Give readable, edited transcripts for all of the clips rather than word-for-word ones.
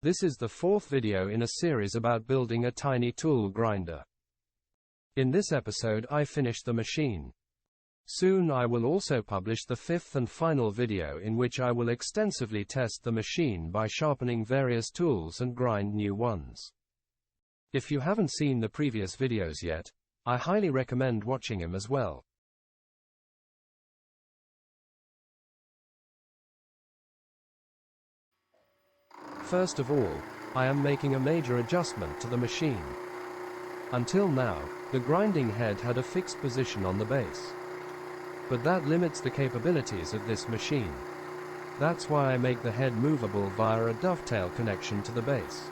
This is the fourth video in a series about building a tiny tool grinder. In this episode I finished the machine. Soon I will also publish the fifth and final video in which I will extensively test the machine by sharpening various tools and grind new ones. If you haven't seen the previous videos yet, I highly recommend watching them as well. First of all, I am making a major adjustment to the machine. Until now, the grinding head had a fixed position on the base. But that limits the capabilities of this machine. That's why I make the head movable via a dovetail connection to the base.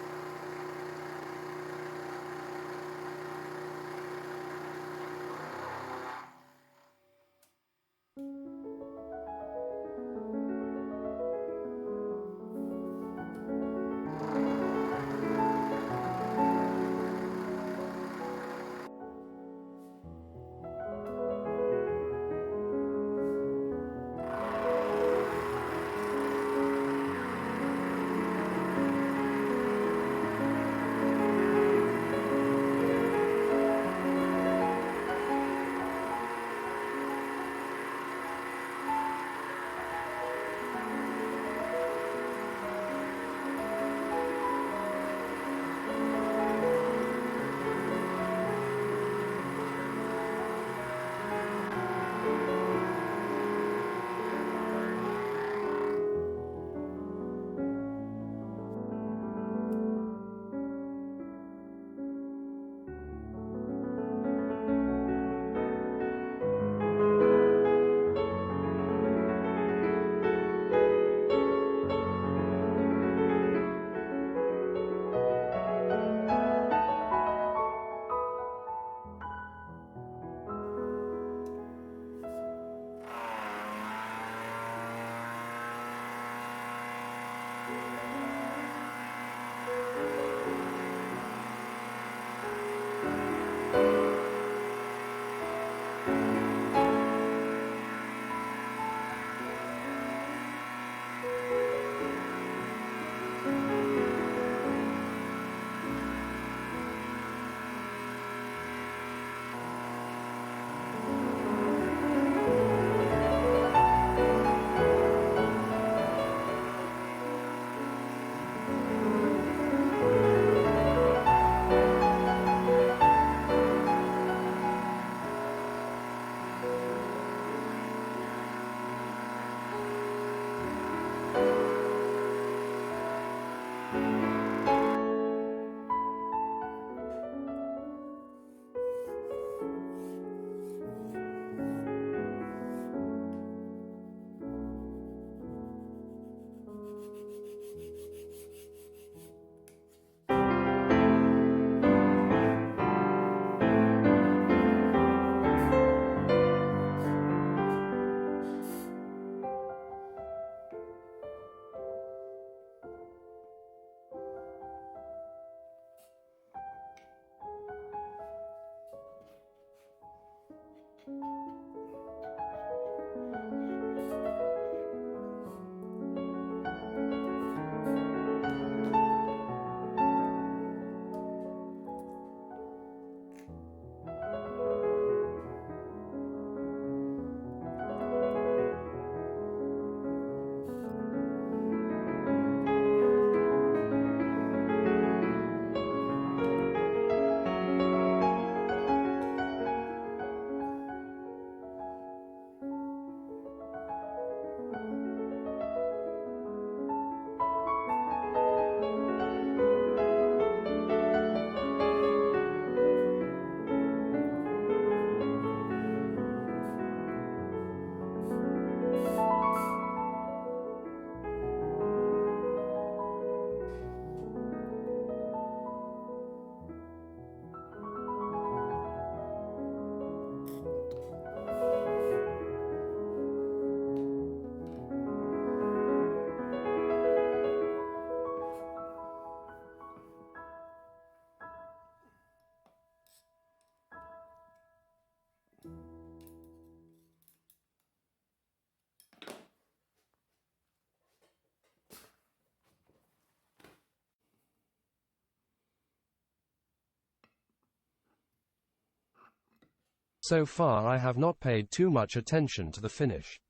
So far I have not paid too much attention to the finish.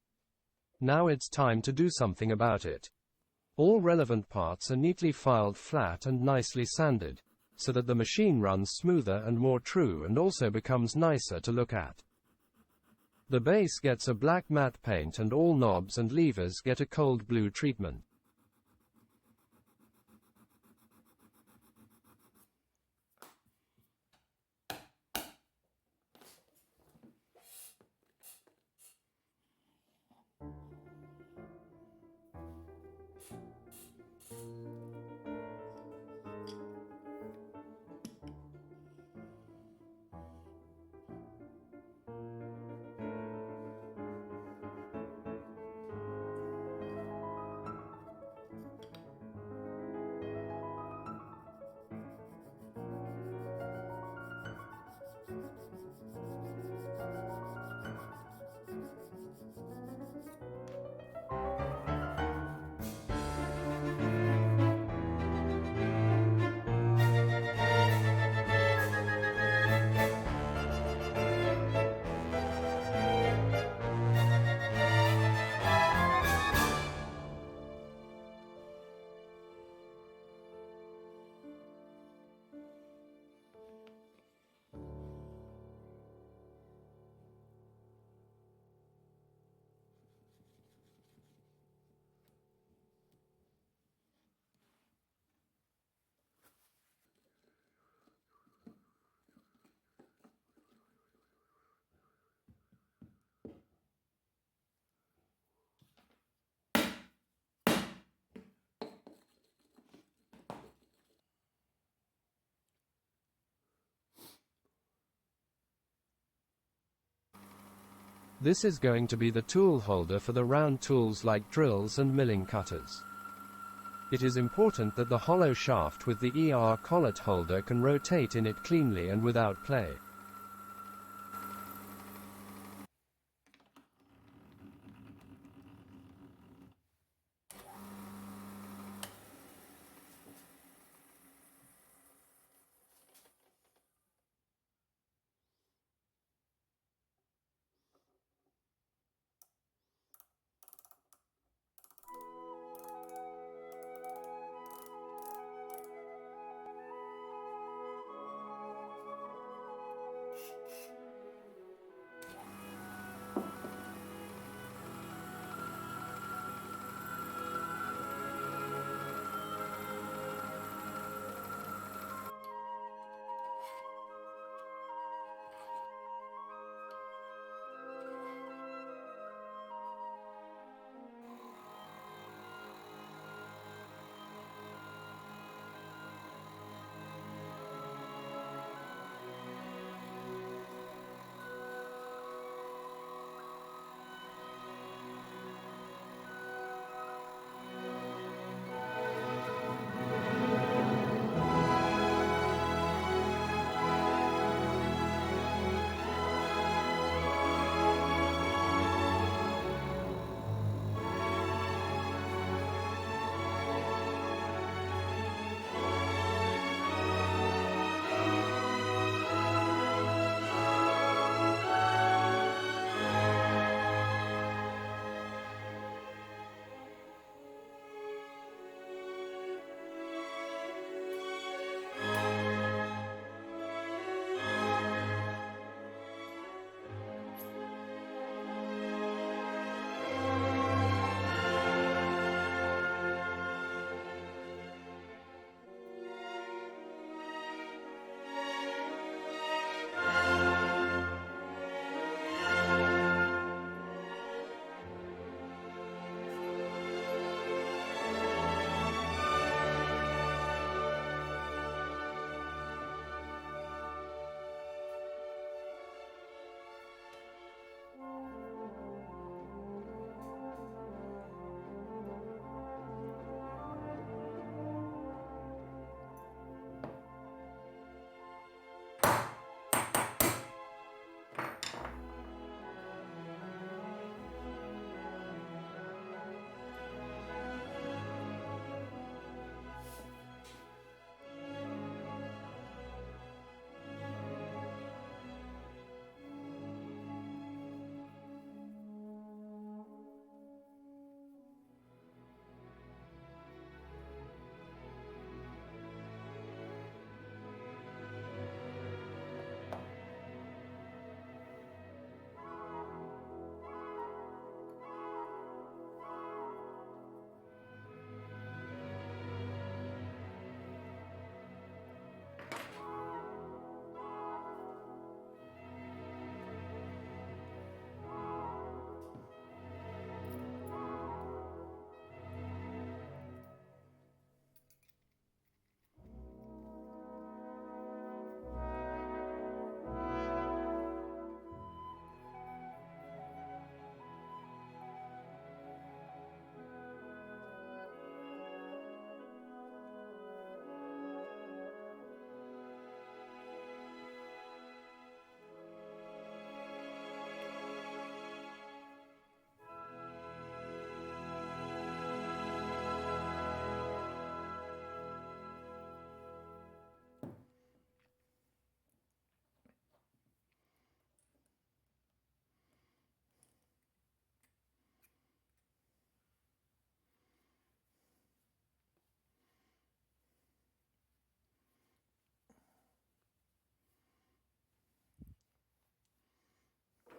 Now it's time to do something about it. All relevant parts are neatly filed flat and nicely sanded, so that the machine runs smoother and more true and also becomes nicer to look at. The base gets a black matte paint and all knobs and levers get a cold blue treatment. This is going to be the tool holder for the round tools like drills and milling cutters. It is important that the hollow shaft with the ER collet holder can rotate in it cleanly and without play.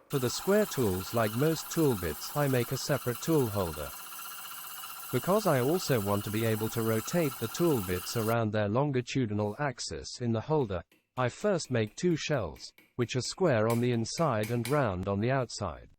For the square tools, like most tool bits, I make a separate tool holder. Because I also want to be able to rotate the tool bits around their longitudinal axis in the holder, I first make two shells, which are square on the inside and round on the outside.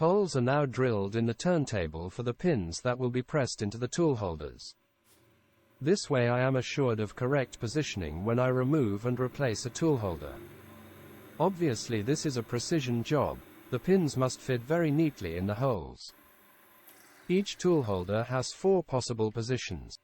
Holes are now drilled in the turntable for the pins that will be pressed into the tool holders. This way I am assured of correct positioning when I remove and replace a tool holder. Obviously this is a precision job. The pins must fit very neatly in the holes. Each tool holder has 4 possible positions.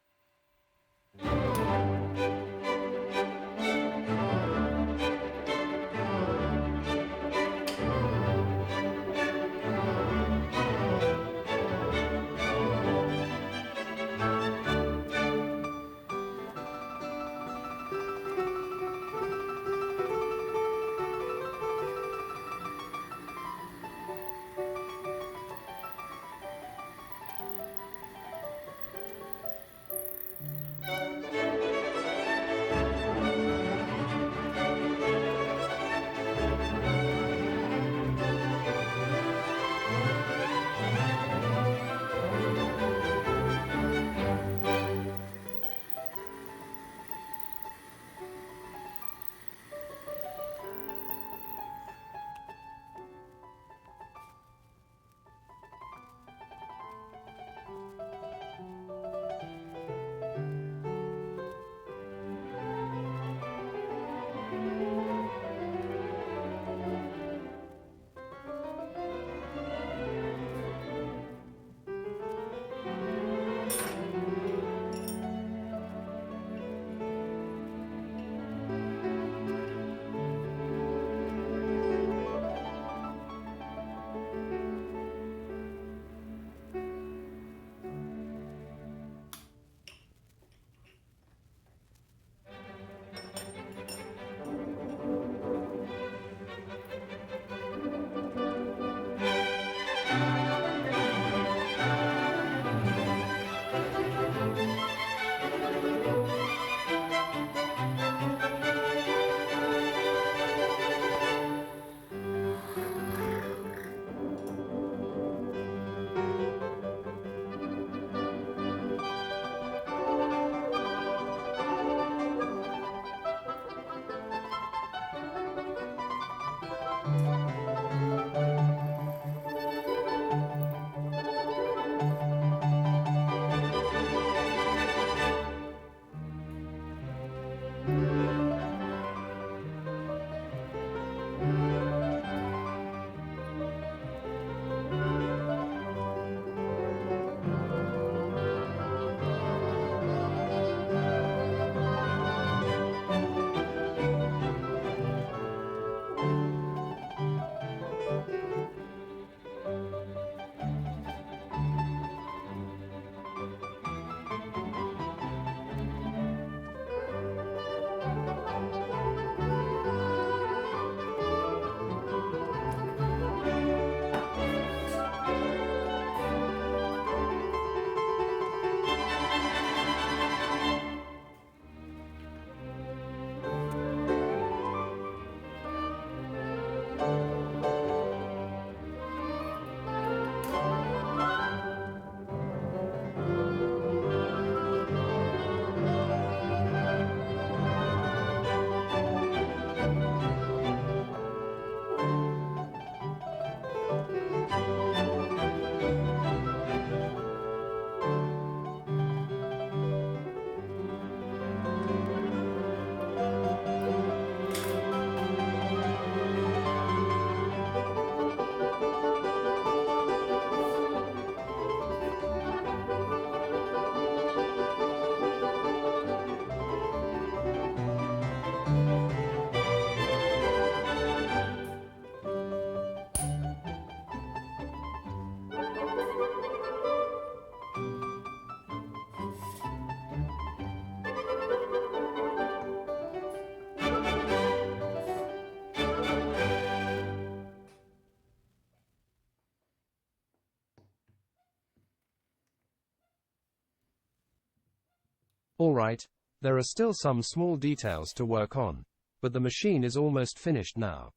Alright, there are still some small details to work on, but the machine is almost finished now.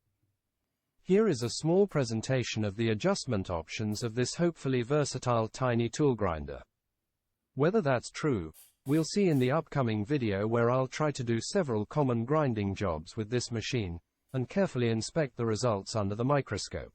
Here is a small presentation of the adjustment options of this hopefully versatile tiny tool grinder. Whether that's true, we'll see in the upcoming video, where I'll try to do several common grinding jobs with this machine, and carefully inspect the results under the microscope.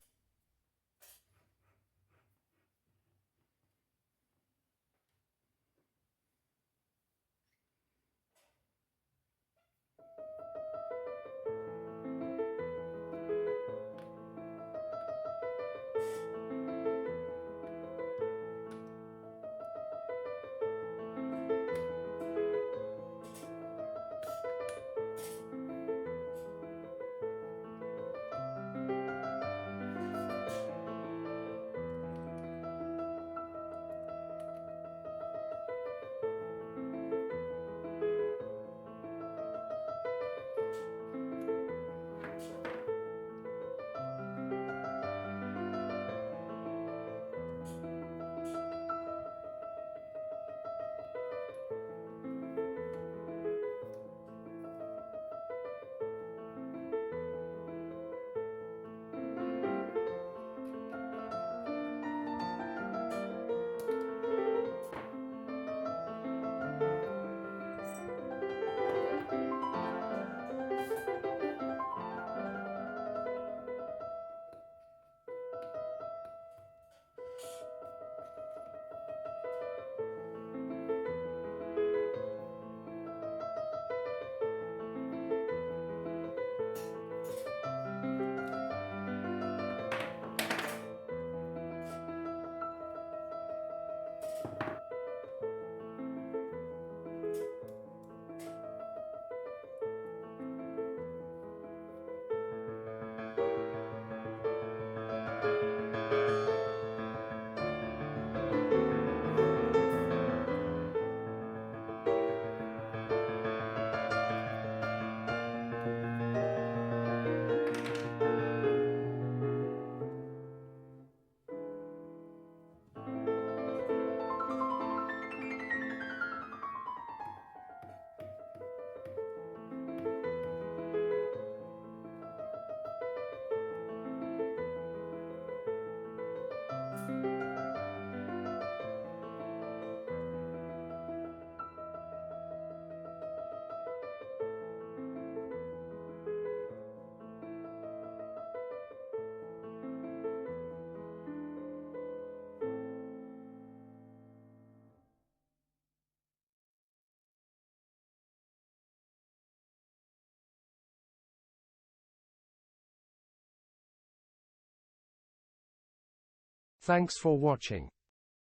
Thanks for watching.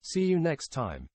See you next time.